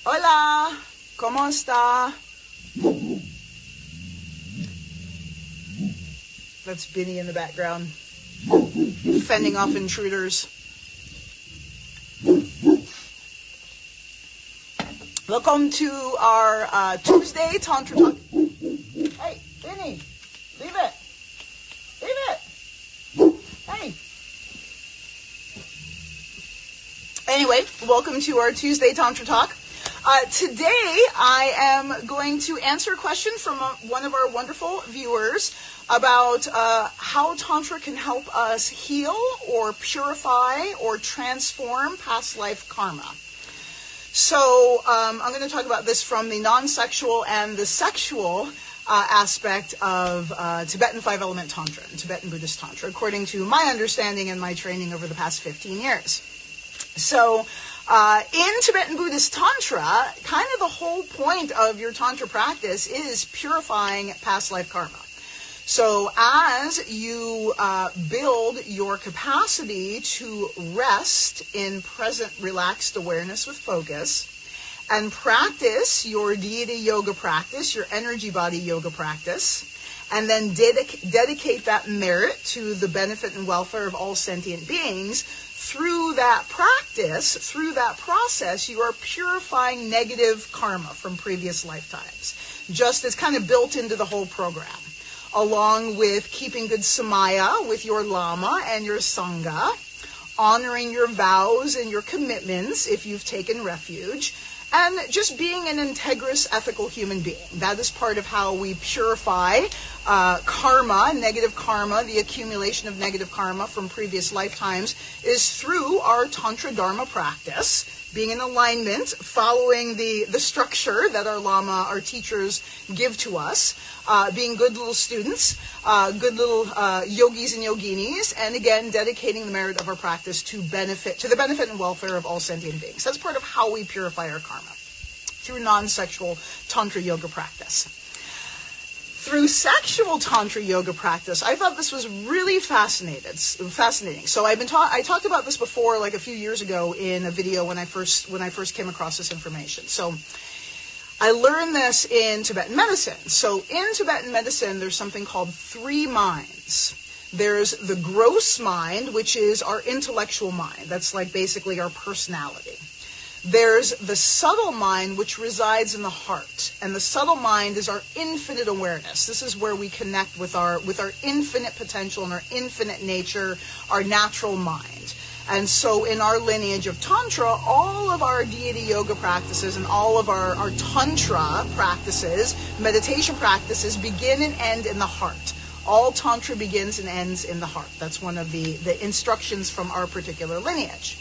Hola, ¿cómo está? That's Binny in the background, fending off intruders. Welcome to our Tuesday Tantra Talk. Hey, Binny, leave it. Leave it. Hey. Anyway, welcome to our Tuesday Tantra Talk. Today, I am going to answer a question from one of our wonderful viewers about how Tantra can help us heal or purify or transform past life karma. So I'm going to talk about this from the non-sexual and the sexual aspect of Tibetan 5-element Tantra and Tibetan Buddhist Tantra, according to my understanding and my training over the past 15 years. So in Tibetan Buddhist Tantra, kind of the whole point of your Tantra practice is purifying past life karma. So as you build your capacity to rest in present relaxed awareness with focus and practice your deity yoga practice, your energy body yoga practice, and then dedicate that merit to the benefit and welfare of all sentient beings, through that practice, through that process, you are purifying negative karma from previous lifetimes, just as kind of built into the whole program, along with keeping good samaya with your lama and your sangha, honoring your vows and your commitments if you've taken refuge, and just being an integrous, ethical human being. That is part of how we purify karma, negative karma, the accumulation of negative karma from previous lifetimes, is through our Tantra Dharma practice, being in alignment, following the structure that our lama, our teachers, give to us, being good little students, good little yogis and yoginis, and again, dedicating the merit of our practice to the benefit and welfare of all sentient beings. That's part of how we purify our karma, through non-sexual Tantra yoga practice. Through sexual Tantra yoga practice, I thought this was really fascinating. So I talked about this before, like a few years ago, in a video when I first came across this information. So I learned this in Tibetan medicine. So in Tibetan medicine, there's something called 3 minds. There's the gross mind, which is our intellectual mind. That's like basically our personality. There's the subtle mind, which resides in the heart. And the subtle mind is our infinite awareness. This is where we connect with our infinite potential and our infinite nature, our natural mind. And so in our lineage of Tantra, all of our deity yoga practices and all of our Tantra practices, meditation practices, begin and end in the heart. All Tantra begins and ends in the heart. That's one of the instructions from our particular lineage.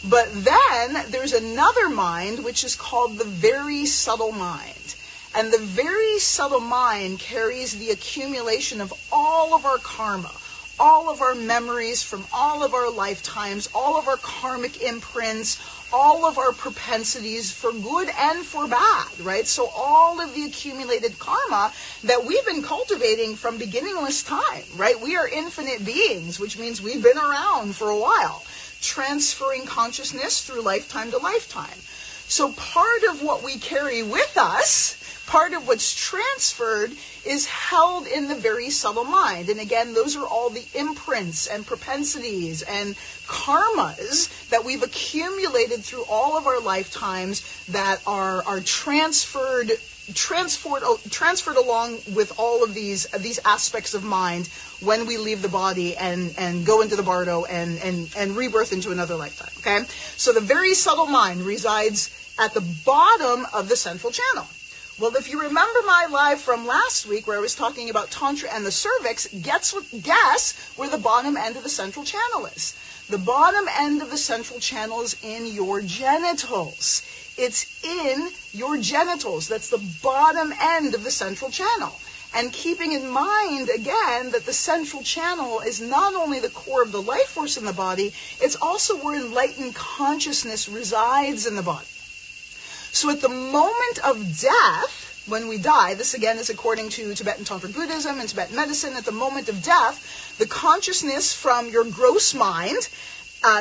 But then there's another mind, which is called the very subtle mind. And the very subtle mind carries the accumulation of all of our karma, all of our memories from all of our lifetimes, all of our karmic imprints, all of our propensities for good and for bad, right? So all of the accumulated karma that we've been cultivating from beginningless time, right? We are infinite beings, which means we've been around for a while, transferring consciousness through lifetime to lifetime. So part of what we carry with us, part of what's transferred, is held in the very subtle mind. And again, those are all the imprints and propensities and karmas that we've accumulated through all of our lifetimes that are transferred along with all of these aspects of mind when we leave the body and go into the bardo and rebirth into another lifetime. Okay? So the very subtle mind resides at the bottom of the central channel. Well, if you remember my live from last week where I was talking about Tantra and the cervix, guess where the bottom end of the central channel is? The bottom end of the central channel is in your genitals. It's in your genitals. That's the bottom end of the central channel. And keeping in mind, again, that the central channel is not only the core of the life force in the body, it's also where enlightened consciousness resides in the body. So at the moment of death, when we die, this again is according to Tibetan Tantra Buddhism and Tibetan medicine, at the moment of death, the consciousness from your gross mind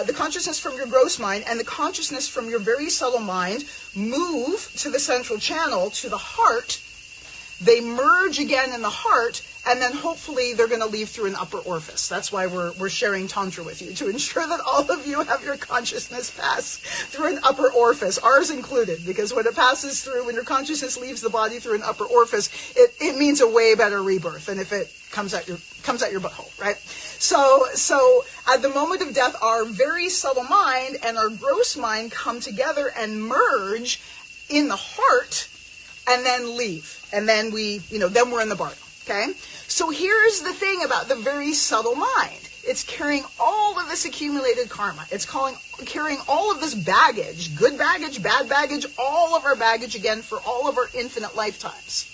the consciousness from your gross mind and the consciousness from your very subtle mind move to the central channel, to the heart. They merge again in the heart, and then hopefully they're going to leave through an upper orifice. That's why we're sharing Tantra with you, to ensure that all of you have your consciousness pass through an upper orifice, ours included, because when it passes through, when your consciousness leaves the body through an upper orifice, it means a way better rebirth than if it comes out your butthole, right? So at the moment of death, our very subtle mind and our gross mind come together and merge in the heart, and then leave. And then then we're in the bardo, okay? So here's the thing about the very subtle mind. It's carrying all of this accumulated karma. It's carrying all of this baggage, good baggage, bad baggage, all of our baggage, again, for all of our infinite lifetimes.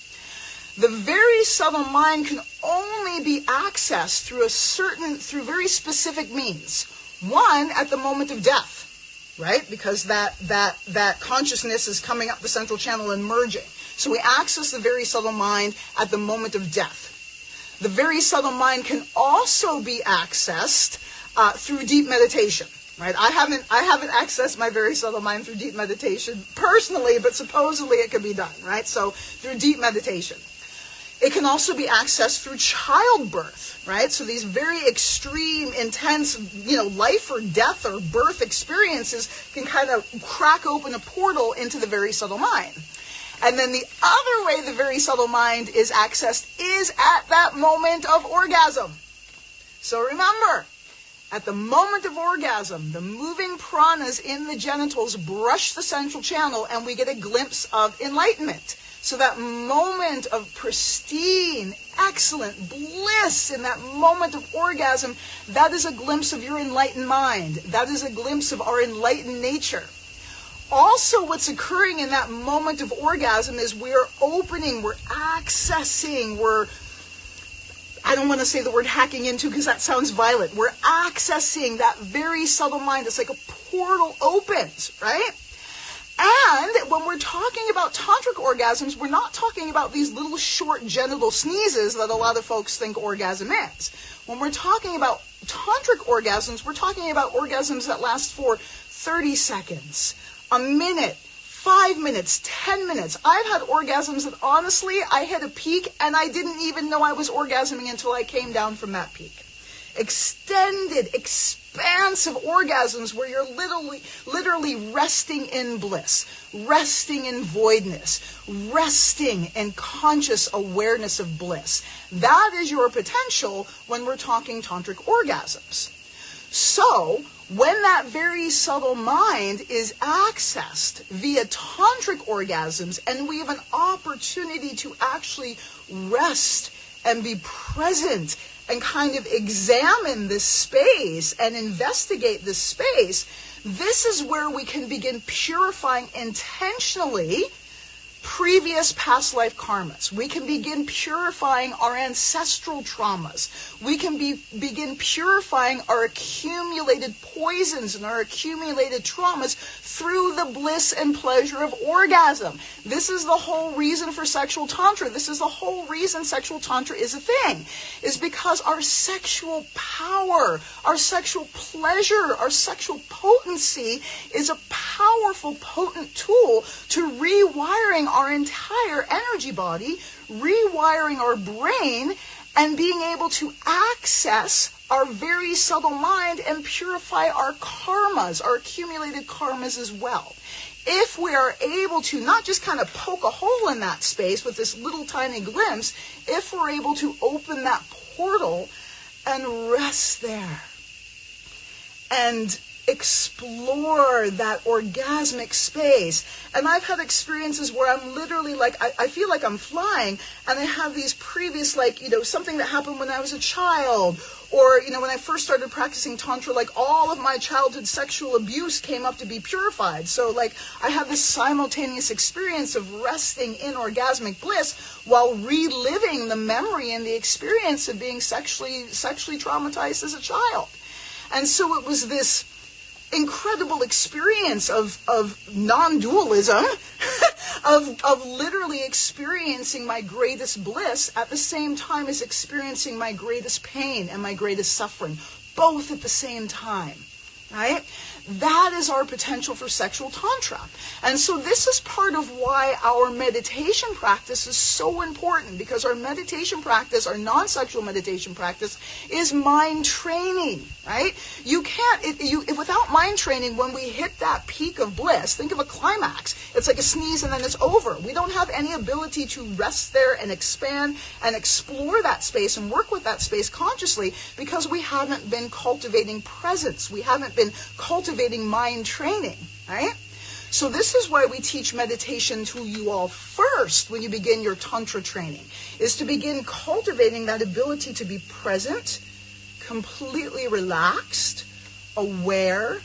The very subtle mind can only be accessed through very specific means. One, at the moment of death, right? Because that consciousness is coming up the central channel and merging. So we access the very subtle mind at the moment of death. The very subtle mind can also be accessed through deep meditation, right? I haven't accessed my very subtle mind through deep meditation personally, but supposedly it can be done, right? So through deep meditation. It can also be accessed through childbirth, right? So these very extreme, intense, life or death or birth experiences can kind of crack open a portal into the very subtle mind. And then the other way the very subtle mind is accessed is at that moment of orgasm. So remember, at the moment of orgasm, the moving pranas in the genitals brush the central channel and we get a glimpse of enlightenment. So that moment of pristine, excellent bliss in that moment of orgasm, that is a glimpse of your enlightened mind. That is a glimpse of our enlightened nature. Also, what's occurring in that moment of orgasm is we're opening, we're accessing, I don't want to say the word hacking into because that sounds violent. We're accessing that very subtle mind. It's like a portal opens, right? And when we're talking about tantric orgasms, we're not talking about these little short genital sneezes that a lot of folks think orgasm is. When we're talking about tantric orgasms, we're talking about orgasms that last for 30 seconds, a minute, 5 minutes, 10 minutes. I've had orgasms that honestly, I hit a peak and I didn't even know I was orgasming until I came down from that peak. Extended, expansive orgasms where you're literally resting in bliss, resting in voidness, resting in conscious awareness of bliss. That is your potential when we're talking tantric orgasms. So, when that very subtle mind is accessed via tantric orgasms and we have an opportunity to actually rest and be present and kind of examine this space and investigate this space, this is where we can begin purifying intentionally previous past life karmas. We can begin purifying our ancestral traumas. We can begin purifying our accumulated poisons and our accumulated traumas through the bliss and pleasure of orgasm. This is the whole reason for sexual tantra. This is the whole reason sexual tantra is a thing, is because our sexual power, our sexual pleasure, our sexual potency is a powerful, potent tool to rewiring our entire energy body, rewiring our brain, and being able to access our very subtle mind and purify our karmas, our accumulated karmas as well. If we are able to not just kind of poke a hole in that space with this little tiny glimpse, if we're able to open that portal and rest there and explore that orgasmic space. And I've had experiences where I'm literally like, I feel like I'm flying, and I have these previous, something that happened when I was a child, or, when I first started practicing Tantra, all of my childhood sexual abuse came up to be purified. So, I have this simultaneous experience of resting in orgasmic bliss while reliving the memory and the experience of being sexually traumatized as a child. And so it was this incredible experience of non-dualism, of literally experiencing my greatest bliss at the same time as experiencing my greatest pain and my greatest suffering, both at the same time. right? That is our potential for sexual tantra. And so this is part of why our meditation practice is so important, because our meditation practice, our non-sexual meditation practice, is mind training, right? You can't, without mind training, when we hit that peak of bliss, think of a climax. It's like a sneeze and then it's over. We don't have any ability to rest there and expand and explore that space and work with that space consciously, because we haven't been cultivating presence. We haven't been cultivating mind training, right? So this is why we teach meditation to you all first when you begin your Tantra training, is to begin cultivating that ability to be present, completely relaxed, aware,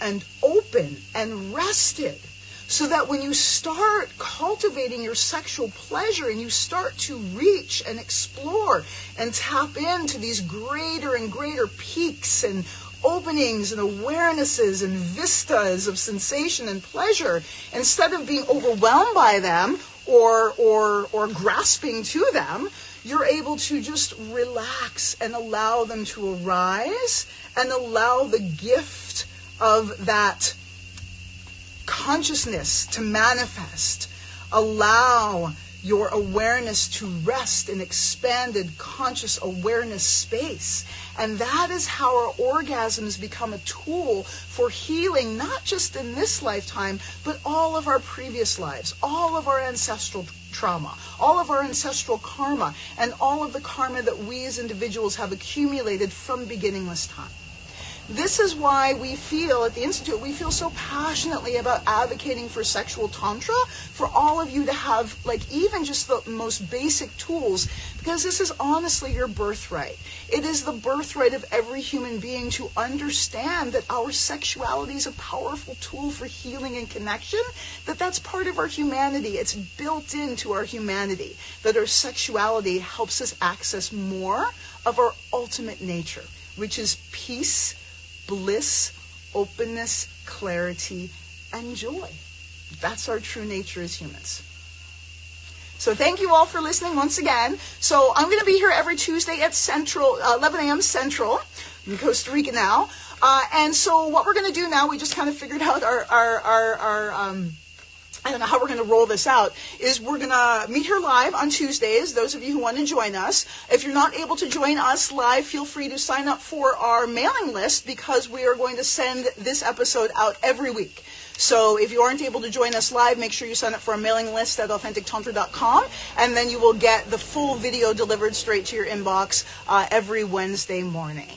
and open and rested, so that when you start cultivating your sexual pleasure and you start to reach and explore and tap into these greater and greater peaks and openings and awarenesses and vistas of sensation and pleasure, instead of being overwhelmed by them or grasping to them, you're able to just relax and allow them to arise and allow the gift of that consciousness to manifest. Allow your awareness to rest in expanded conscious awareness space. And that is how our orgasms become a tool for healing, not just in this lifetime, but all of our previous lives, all of our ancestral trauma, all of our ancestral karma, and all of the karma that we as individuals have accumulated from beginningless time. This is why we feel, at the Institute, we feel so passionately about advocating for sexual tantra, for all of you to have, like, even just the most basic tools, because this is honestly your birthright. It is the birthright of every human being to understand that our sexuality is a powerful tool for healing and connection, that's part of our humanity. It's built into our humanity, that our sexuality helps us access more of our ultimate nature, which is peace, bliss, openness, clarity, and joy. That's our true nature as humans. So thank you all for listening once again. So I'm going to be here every Tuesday at 11 a.m. Central in Costa Rica now. And so what we're going to do now, we just kind of figured out our I don't know how we're going to roll this out, is we're going to meet here live on Tuesdays, those of you who want to join us. If you're not able to join us live, feel free to sign up for our mailing list, because we are going to send this episode out every week. So if you aren't able to join us live, make sure you sign up for our mailing list at authentictantra.com, and then you will get the full video delivered straight to your inbox every Wednesday morning.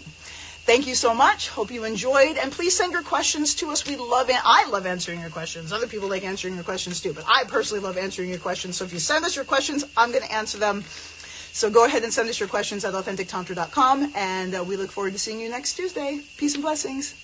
Thank you so much. Hope you enjoyed. And please send your questions to us. I love answering your questions. Other people like answering your questions too, but I personally love answering your questions. So if you send us your questions, I'm going to answer them. So go ahead and send us your questions at authentictantra.com. And we look forward to seeing you next Tuesday. Peace and blessings.